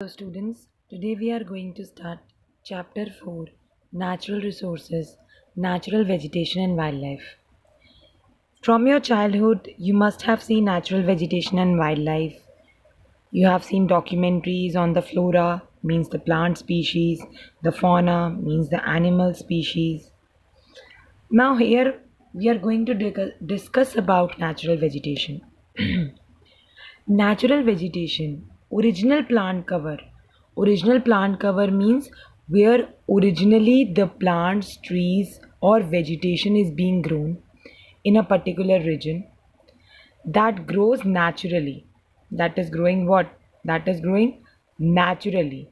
Students, today we are going to start chapter 4, Natural Resources, Natural Vegetation and Wildlife. From your childhood, you must have seen natural vegetation and wildlife. You have seen documentaries on the flora, means the plant species, the fauna, means the animal species. Now here we are going to discuss about natural vegetation. Natural vegetation, original plant cover. Original plant cover means where originally the plants, trees, or vegetation is being grown in a particular region that grows naturally. That is growing what? That is growing naturally,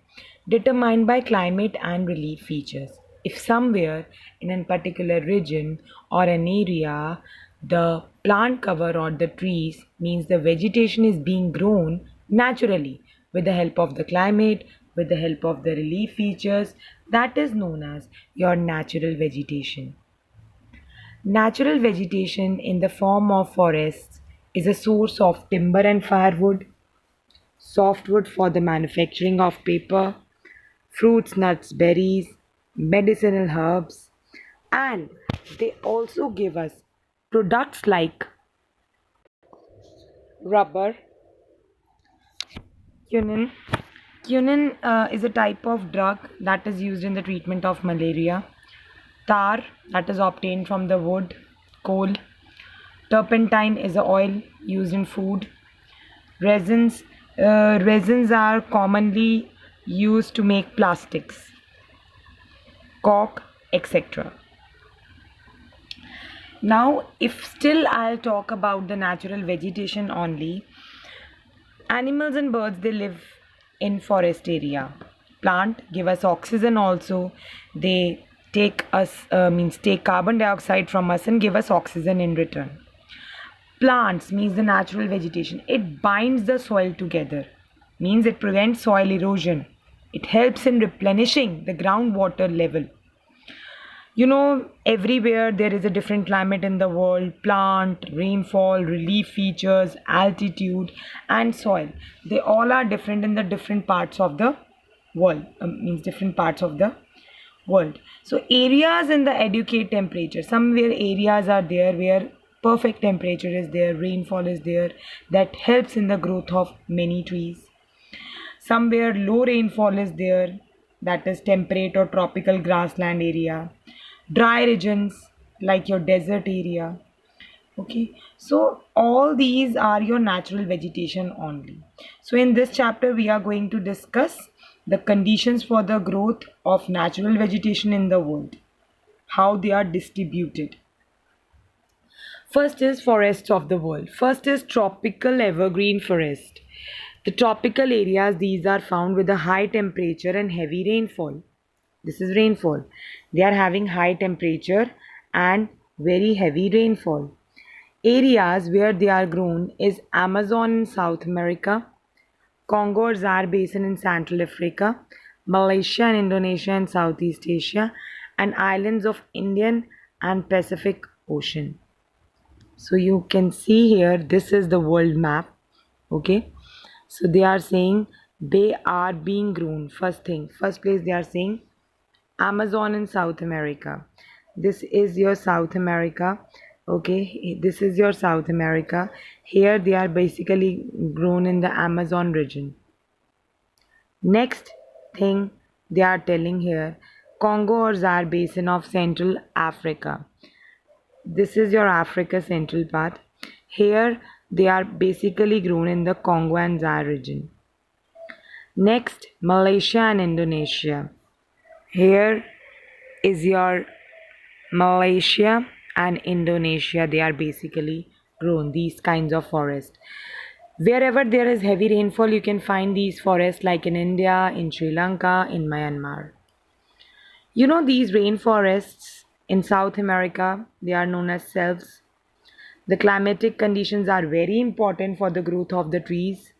determined by climate and relief features. If somewhere in a particular region or an area, the plant cover or the trees means the vegetation is being grown naturally with the help of the climate, with the help of the relief features, that is known as your natural vegetation. Natural vegetation in the form of forests is a source of timber and firewood, softwood for the manufacturing of paper, fruits, nuts, berries, medicinal herbs, and they also give us products like rubber, quinine. Quinine is a type of drug that is used in the treatment of malaria, tar that is obtained from the wood, coal, turpentine is a oil used in food, resins. Resins are commonly used to make plastics, cork, etc. Now, if still I'll talk about the natural vegetation only, animals and birds they live in forest area. Plant give us oxygen also. They take us means take carbon dioxide from us and give us oxygen in return. Plants means the natural vegetation. It binds the soil together, means it prevents soil erosion. It helps in replenishing the groundwater level. Everywhere there is a different climate in the world, plant, rainfall, relief features, altitude, and soil. They all are different in the different parts of the world, means different parts of the world. So, areas in the educate temperature, somewhere areas are there where perfect temperature is there, rainfall is there, that helps in the growth of many trees. Somewhere low rainfall is there, that is temperate or tropical grassland area. Dry regions like your desert area. Okay, so all these are your natural vegetation only. So in this chapter, we are going to discuss the conditions for the growth of natural vegetation in the world, how they are distributed. First is forests of the world. First is tropical evergreen forest. The tropical areas, these are found with a high temperature and heavy rainfall. This is rainfall. They are having high temperature and very heavy rainfall. Areas where they are grown is Amazon in South America, Congo or Zaire Basin in Central Africa, Malaysia and Indonesia in Southeast Asia, and islands of Indian and Pacific Ocean. So you can see here, this is the world map. Okay, so they are saying they are being grown. First thing, first place they are saying Amazon in South America. This is your South America. Okay, this is your South America. Here they are basically grown in the Amazon region. Next thing they are telling here, Congo or Zaire Basin of Central Africa. This is your Africa central part. Here they are basically grown in the Congo and Zaire region. Next, Malaysia and Indonesia. Here is your Malaysia and Indonesia. They are basically grown these kinds of forests. Wherever there is heavy rainfall, you can find these forests like in India, in Sri Lanka, in Myanmar. These rainforests in South America, they are known as selves. The climatic conditions are very important for the growth of the trees.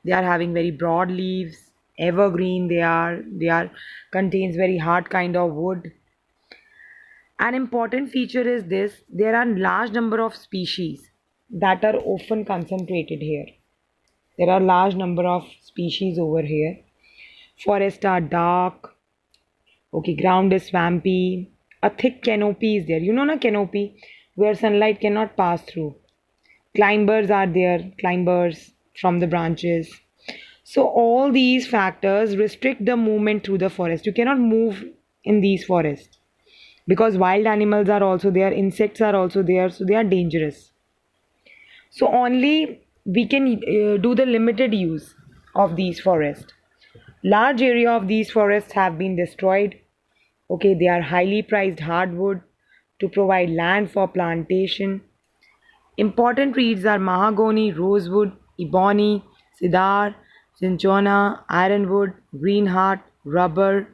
They are having very broad leaves, evergreen they are contains very hard kind of wood. An important feature is this, there are large number of species that are often concentrated here. There are large number of species over here. Forests are dark. Okay, ground is swampy. A thick canopy is there. You know na canopy where sunlight cannot pass through. Climbers are there, climbers from the branches. So all these factors restrict the movement through the forest. You cannot move in these forests because wild animals are also there, insects are also there, so they are dangerous. So only we can do the limited use of these forests. Large area of these forests have been destroyed. Okay, they are highly prized hardwood to provide land for plantation. Important trees are mahogany, rosewood, ebony, cedar, cinchona, ironwood, greenheart, rubber.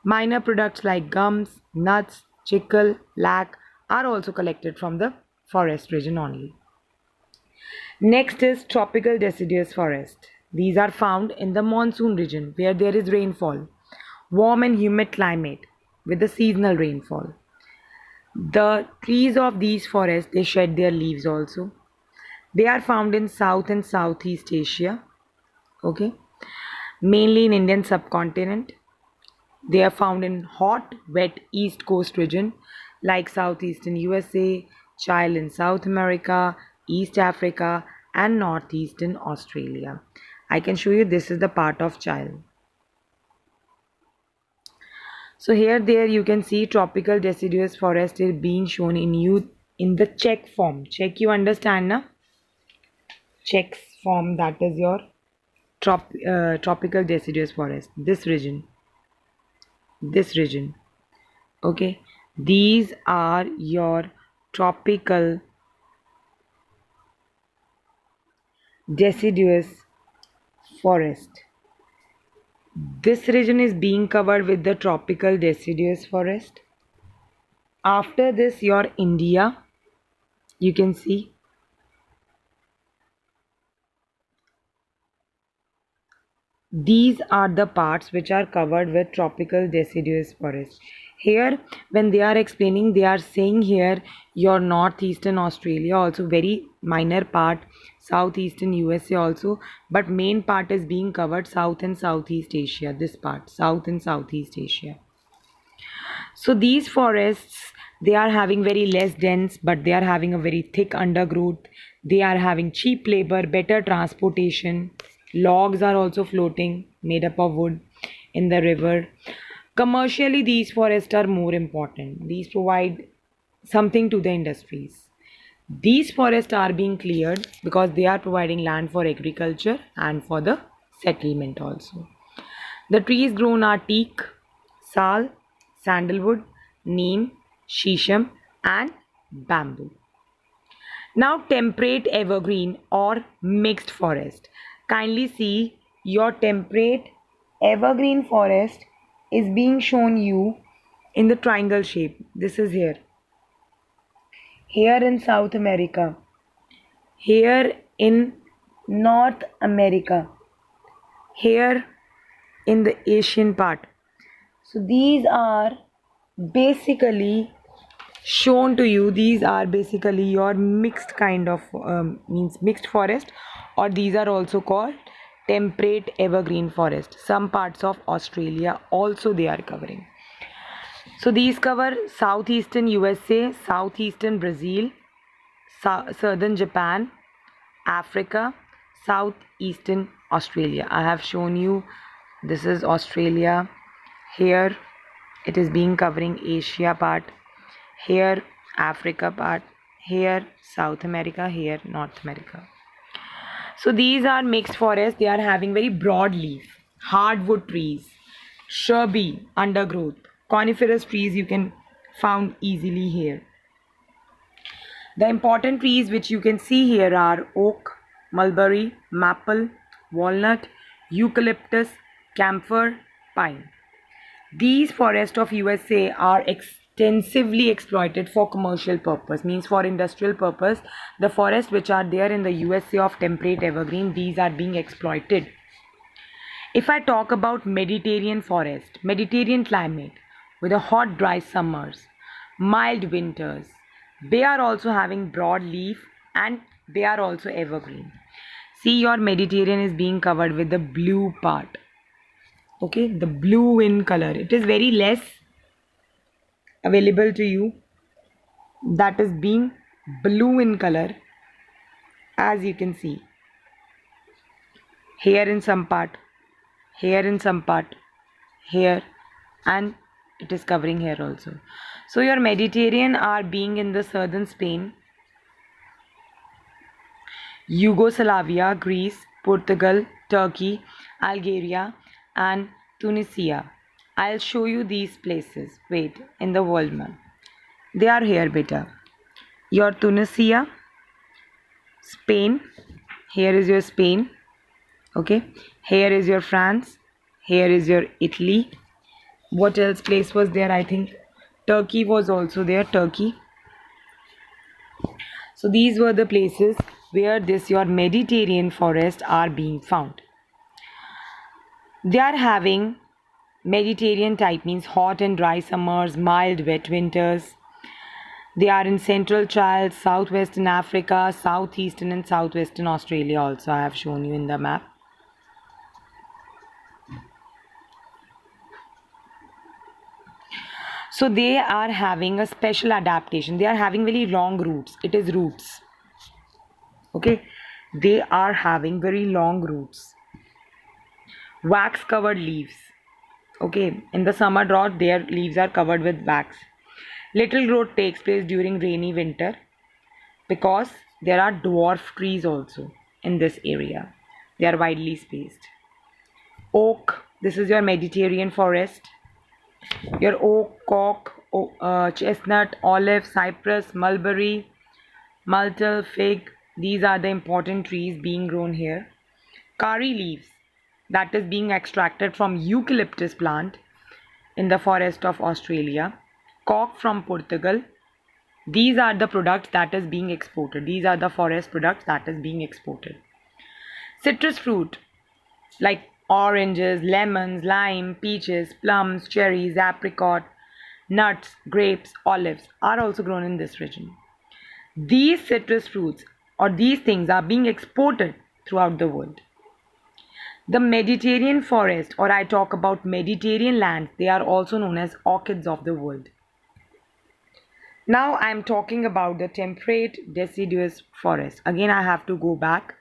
Minor products like gums, nuts, chicle, lac are also collected from the forest region only. Next is tropical deciduous forest. These are found in the monsoon region where there is rainfall, warm and humid climate with the seasonal rainfall. The trees of these forests they shed their leaves also. They are found in South and Southeast Asia, okay, mainly in Indian subcontinent. They are found in hot, wet East Coast region like southeastern USA, Chile in South America, East Africa, and northeastern Australia. I can show you this is the part of Chile. So here there you can see tropical deciduous forest is being shown in you in the check form. Check you understand na? Checks form that is your tropical deciduous forest. This region. Okay, these are your tropical deciduous forest. This region is being covered with the tropical deciduous forest. After this, your India, you can see these are the parts which are covered with tropical deciduous forest. Here, when they are explaining, they are saying here your northeastern Australia also very minor part, southeastern USA also, but main part is being covered South and Southeast Asia. This part, South and Southeast Asia. So these forests, they are having very less dense, but they are having a very thick undergrowth. They are having cheap labor, better transportation. Logs are also floating, made up of wood, in the river. Commercially, these forests are more important. These provide something to the industries. These forests are being cleared because they are providing land for agriculture and for the settlement also. The trees grown are teak, sal, sandalwood, neem, shisham, and bamboo. Now, temperate evergreen or mixed forest. Kindly see your temperate evergreen forest is being shown you in the triangle shape. This is here. Here in South America. Here in North America. Here in the Asian part. So these are basically shown to you. These are basically your mixed kind of means mixed forest, or these are also called temperate evergreen forest. Some parts of Australia also they are covering. So these cover southeastern USA, southeastern Brazil, southern Japan, Africa, southeastern Australia. I have shown you this is Australia. Here it is being covering Asia part, here Africa part, here South America, here North America. So these are mixed forests. They are having very broad leaf, hardwood trees, shrubby undergrowth, coniferous trees you can found easily here. The important trees which you can see here are oak, mulberry, maple, walnut, eucalyptus, camphor, pine. These forests of USA are extensively exploited for commercial purpose, means for industrial purpose. The forests which are there in the USA of temperate evergreen, these are being exploited. If I talk about Mediterranean forest, Mediterranean climate with a hot dry summers, mild winters, they are also having broad leaf and they are also evergreen. See, your Mediterranean is being covered with the blue part. Okay, the blue in color. It is very less available to you. That is being blue in color, as you can see. Here in some part, here in some part, here, and it is covering here also. So your Mediterranean are being in the southern Spain, Yugoslavia, Greece, Portugal, Turkey, Algeria, and Tunisia. I'll show you these places. Wait, in the world map. They are here, beta. Your Tunisia, Spain. Here is your Spain. Okay. Here is your France. Here is your Italy. What else place was there? I think Turkey was also there. Turkey. So these were the places where this your Mediterranean forests are being found. They are having Mediterranean type, means hot and dry summers, mild wet winters. They are in central Chile, southwestern Africa, southeastern and southwestern Australia also. I have shown you in the map. So they are having a special adaptation. They are having very long roots. It is roots. Okay. They are having very long roots. Wax covered leaves. Okay. In the summer drought, their leaves are covered with wax. Little growth takes place during rainy winter because there are dwarf trees also in this area. They are widely spaced. Oak. This is your Mediterranean forest. Your oak, chestnut, olive, cypress, mulberry, myrtle, fig. These are the important trees being grown here. Curry leaves, that is being extracted from eucalyptus plant in the forest of Australia. Cork from Portugal. These are the products that is being exported. These are the forest products that is being exported. Citrus fruit like oranges, lemons, lime, peaches, plums, cherries, apricot, nuts, grapes, olives are also grown in this region. These citrus fruits or these things are being exported throughout the world. The Mediterranean forest, or I talk about Mediterranean lands, they are also known as orchids of the world. Now I am talking about the temperate deciduous forest. Again, I have to go back.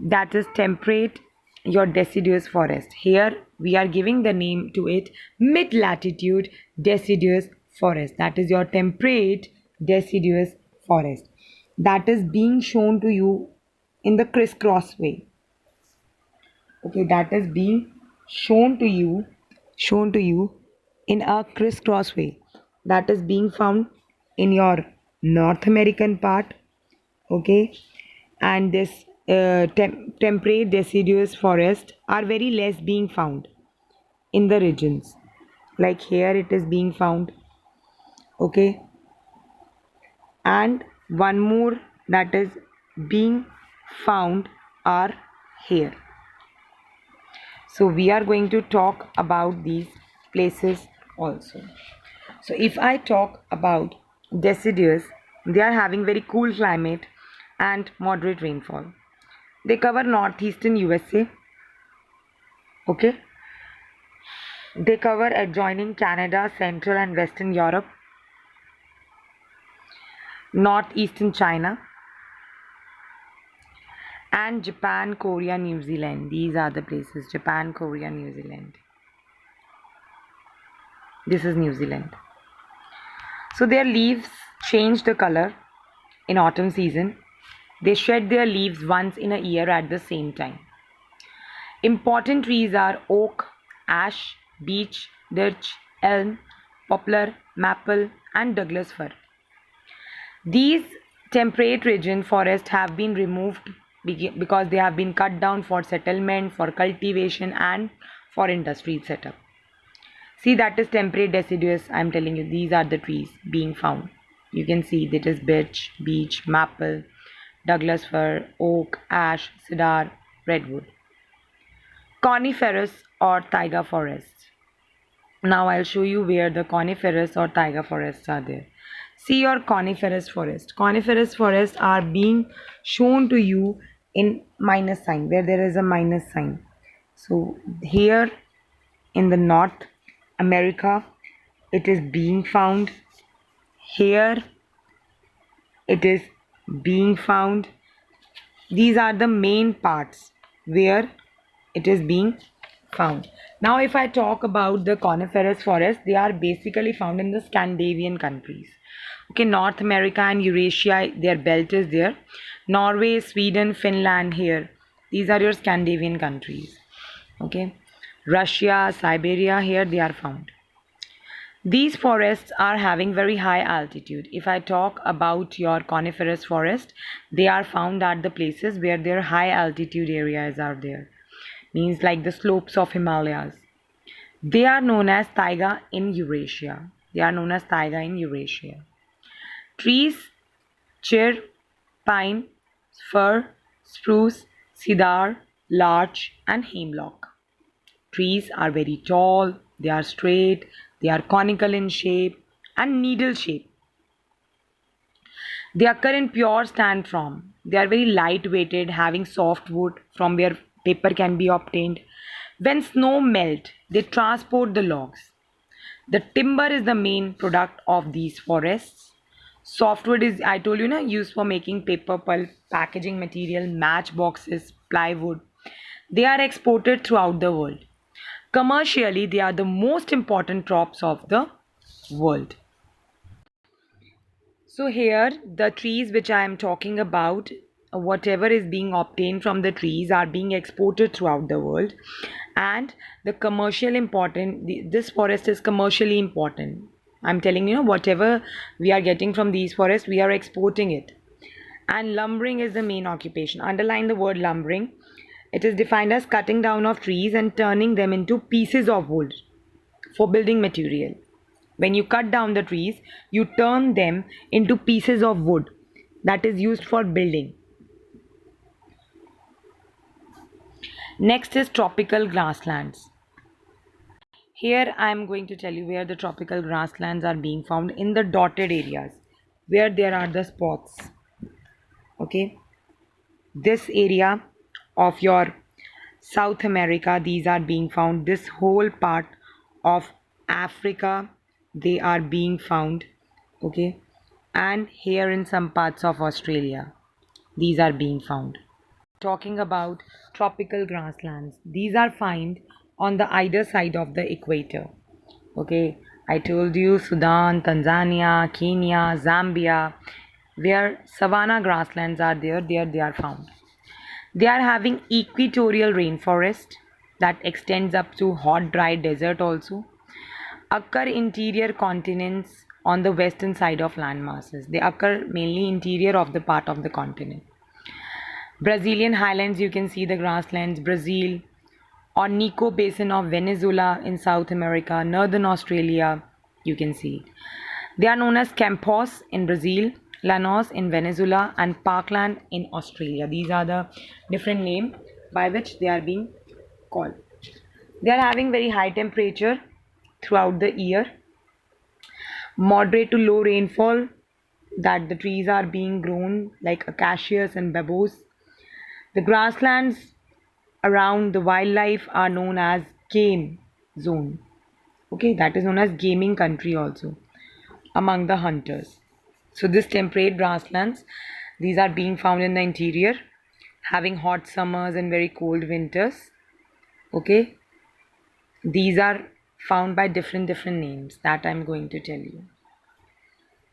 That is temperate, your deciduous forest. Here we are giving the name to it mid-latitude deciduous forest. That is your temperate deciduous forest. That is being shown to you in the crisscross way. Okay, that is being shown to you in a crisscross way. That is being found in your North American part. Okay, and this temperate deciduous forest are very less being found in the regions, like here it is being found. Okay, and one more that is being found are here. So we are going to talk about these places also. So if I talk about deciduous, they are having very cool climate and moderate rainfall. They cover northeastern USA. Okay. They cover adjoining Canada, Central and Western Europe, northeastern China, and Japan, Korea, New Zealand. These are the places: Japan, Korea, New Zealand. This is New Zealand. So their leaves change the color in autumn season. They shed their leaves once in a year at the same time. Important trees are oak, ash, beech, birch, elm, poplar, maple, and Douglas fir. These temperate region forests have been removed because they have been cut down for settlement, for cultivation, and for industry setup. See, that is temperate deciduous. I am telling you, these are the trees being found. You can see that is birch, beech, maple, Douglas fir, oak, ash, cedar, redwood. Coniferous or taiga forests. Now I'll show you where the coniferous or taiga forests are there. See your coniferous forest. Coniferous forests are being shown to you in minus sign, where there is a minus sign. So here in the North America, it is being found. Here it is being found. These are the main parts where it is being found. Now, if I talk about the coniferous forest, they are basically found in the Scandinavian countries. Okay, North America and Eurasia, their belt is there. Norway, Sweden, Finland here. These are your Scandinavian countries. Okay, Russia, Siberia, here they are found. These forests are having very high altitude. If I talk about your coniferous forest, they are found at the places where their high altitude areas are there. Means like the slopes of Himalayas. They are known as taiga in Eurasia. They are known as taiga in Eurasia. Trees, cher, pine, fir, spruce, cedar, larch, and hemlock. Trees are very tall, they are straight, they are conical in shape and needle shape. They occur in pure stand from. They are very light weighted, having soft wood from where paper can be obtained. When snow melt, they transport the logs. The timber is the main product of these forests. Softwood is, I told you, used for making paper pulp, packaging material, matchboxes, plywood. They are exported throughout the world. Commercially, they are the most important crops of the world. So here, the trees which I am talking about, whatever is being obtained from the trees are being exported throughout the world, and the commercial important. This forest is commercially important. I'm telling you, whatever we are getting from these forests, we are exporting it. And lumbering is the main occupation. Underline the word lumbering. It is defined as cutting down of trees and turning them into pieces of wood for building material. When you cut down the trees, you turn them into pieces of wood that is used for building. Next is tropical grasslands. Here I am going to tell you where the tropical grasslands are being found in the dotted areas where there are the spots. Okay, this area of your South America, these are being found. This whole part of Africa, they are being found. Okay, and here in some parts of Australia, these are being found. Talking about tropical grasslands, these are found on the either side of the equator. Okay, I told you Sudan, Tanzania, Kenya, Zambia, where savanna grasslands are there they are found. They are having equatorial rainforest that extends up to hot dry desert also. Occur interior continents on the western side of land masses. They occur mainly interior of the part of the continent. Brazilian highlands, you can see the grasslands, Brazil, or Nico Basin of Venezuela in South America, northern Australia, you can see it. They are known as Campos in Brazil, Llanos in Venezuela, and Parkland in Australia. These are the different names by which they are being called. They are having very high temperature throughout the year, moderate to low rainfall, that the trees are being grown like acacias and bambos. The grasslands around the wildlife are known as game zone. Okay, that is known as gaming country also among the hunters. So this temperate grasslands, these are being found in the interior, having hot summers and very cold winters. Okay, these are found by different names that I'm going to tell you.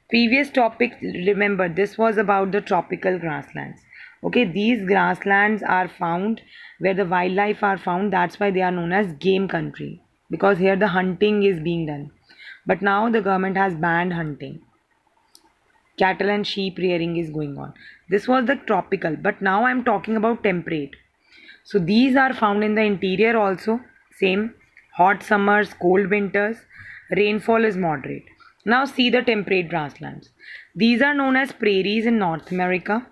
Previous topic, remember, this was about the tropical grasslands. Okay, these grasslands are found where the wildlife are found. That's why they are known as game country, because here the hunting is being done. But now the government has banned hunting. Cattle and sheep rearing is going on. This was the tropical, but now I'm talking about temperate. So these are found in the interior also. Same, hot summers, cold winters, rainfall is moderate. Now see the temperate grasslands. These are known as prairies in North America.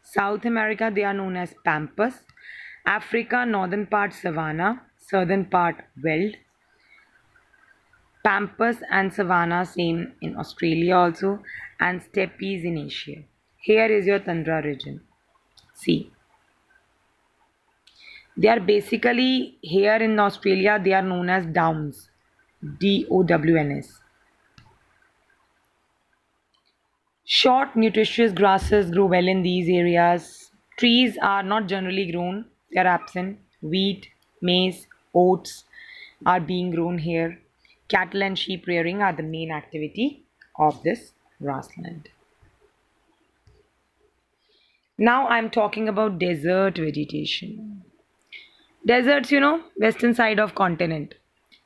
South America, they are known as pampas. Africa, northern part savanna, southern part veld. Pampas and savanna same in Australia also, and steppes in Asia. Here is your tundra region. See. They are basically here in Australia, they are known as downs. DOWNS. Short, nutritious grasses grow well in these areas. Trees are not generally grown, they are absent. Wheat, maize, oats are being grown here. Cattle and sheep rearing are the main activity of this grassland. Now I'm talking about desert vegetation. Deserts, western side of continent.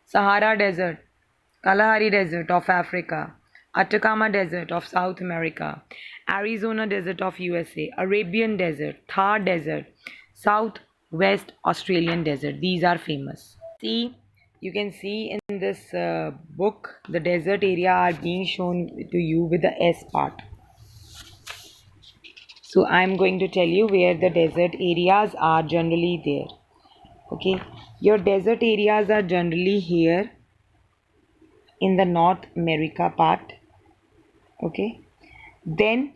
Sahara Desert, Kalahari Desert of Africa, Atacama Desert of South America, Arizona Desert of USA, Arabian Desert, Thar Desert, Southwest Australian Desert. These are famous. See, you can see in this book, the desert area are being shown to you with the S part. So I'm going to tell you where the desert areas are generally there. Okay, your desert areas are generally here in the North America part. Okay, then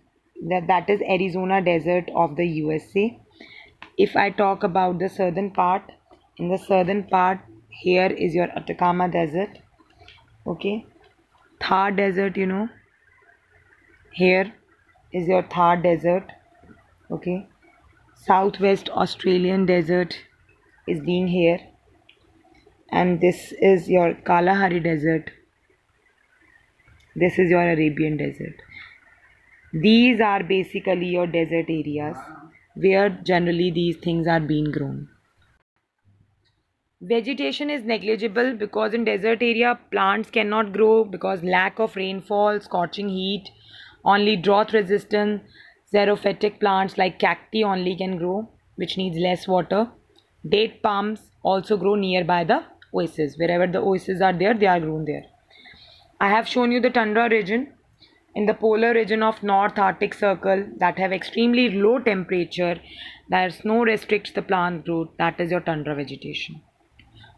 that is Arizona desert of the USA. If I talk about the southern part, in the southern part, here is your Atacama desert. Okay, Thar desert, here is your Thar desert. Okay, Southwest Australian desert is being here, and this is your Kalahari desert. This is your Arabian desert. These are basically your desert areas where generally these things are being grown. Vegetation is negligible because in desert area plants cannot grow because lack of rainfall, scorching heat, only drought resistant xerophytic plants like cacti only can grow, which needs less water. Date palms also grow nearby the oases. Wherever the oases are there, they are grown there. I have shown you the tundra region. In the polar region of North Arctic Circle that have extremely low temperature, there snow restricts the plant growth, that is your tundra vegetation.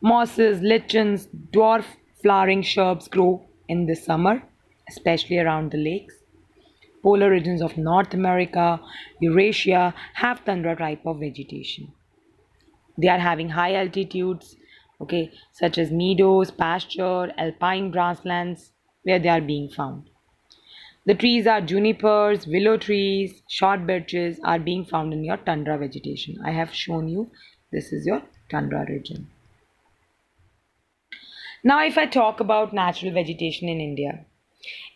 Mosses, lichens, dwarf flowering shrubs grow in the summer, especially around the lakes. Polar regions of North America, Eurasia have tundra type of vegetation. They are having high altitudes, okay, such as meadows, pasture, alpine grasslands, where they are being found. The trees are junipers, willow trees, short birches are being found in your tundra vegetation. I have shown you this is your tundra region. Now, if I talk about natural vegetation in India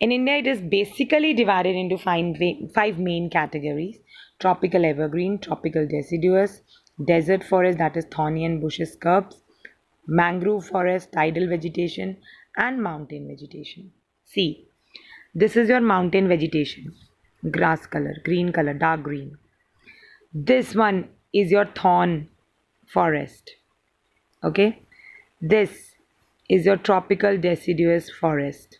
it is basically divided into five main categories: tropical evergreen, tropical deciduous, desert forest that is thorny and bushy scrubs, mangrove forest, tidal vegetation, and mountain vegetation. See, this is your mountain vegetation. Grass color, green color, dark green. This one is your thorn forest. Okay. This is your tropical deciduous forest.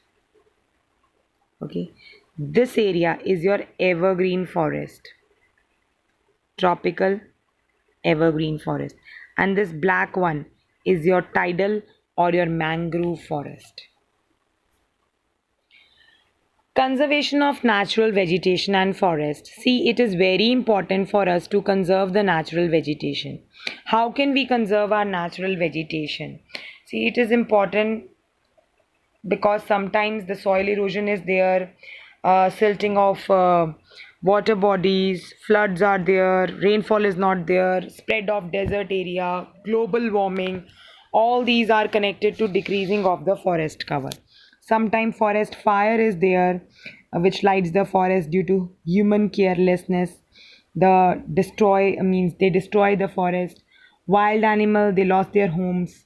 Okay. This area is your evergreen forest. Tropical evergreen forest. And this black one is your tidal or your mangrove forest. Conservation of natural vegetation and forest. See, it is very important for us to conserve the natural vegetation. How can we conserve our natural vegetation? See, it is important because sometimes the soil erosion is there, silting of water bodies, floods are there, rainfall is not there, spread of desert area, global warming. All these are connected to decreasing of the forest cover. Sometimes forest fire is there, which lights the forest due to human carelessness. The destroy means they destroy the forest. Wild animal they lost their homes,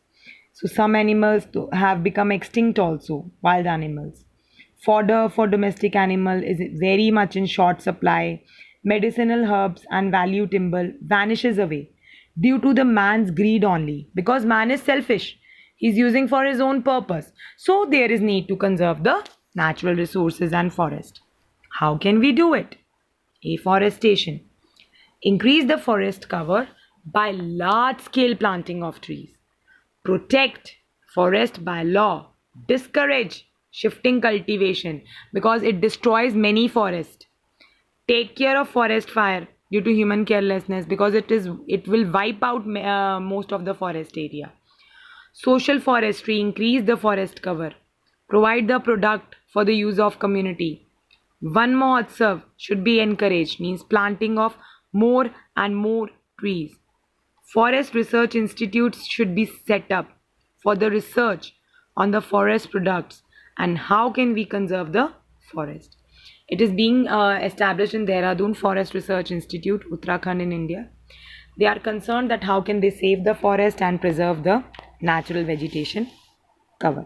so some animals have become extinct also, wild animals. Fodder for domestic animal is very much in short supply. Medicinal herbs and value timber vanishes away due to the man's greed only, because man is selfish. He's using for his own purpose. So there is need to conserve the natural resources and forest. How can we do it? Afforestation. Increase the forest cover by large scale planting of trees. Protect forest by law. Discourage shifting cultivation because it destroys many forests. Take care of forest fire. due to human carelessness, because it will wipe out most of the forest area. Social forestry increase the forest cover, provide the product for the use of community. One Mahotsav should be encouraged, means planting of more and more trees. Forest research institutes should be set up for the research on the forest products and how can we conserve the forest. It is being established in Dehradun Forest Research Institute, Uttarakhand in India. They are concerned that how can they save the forest and preserve the natural vegetation cover.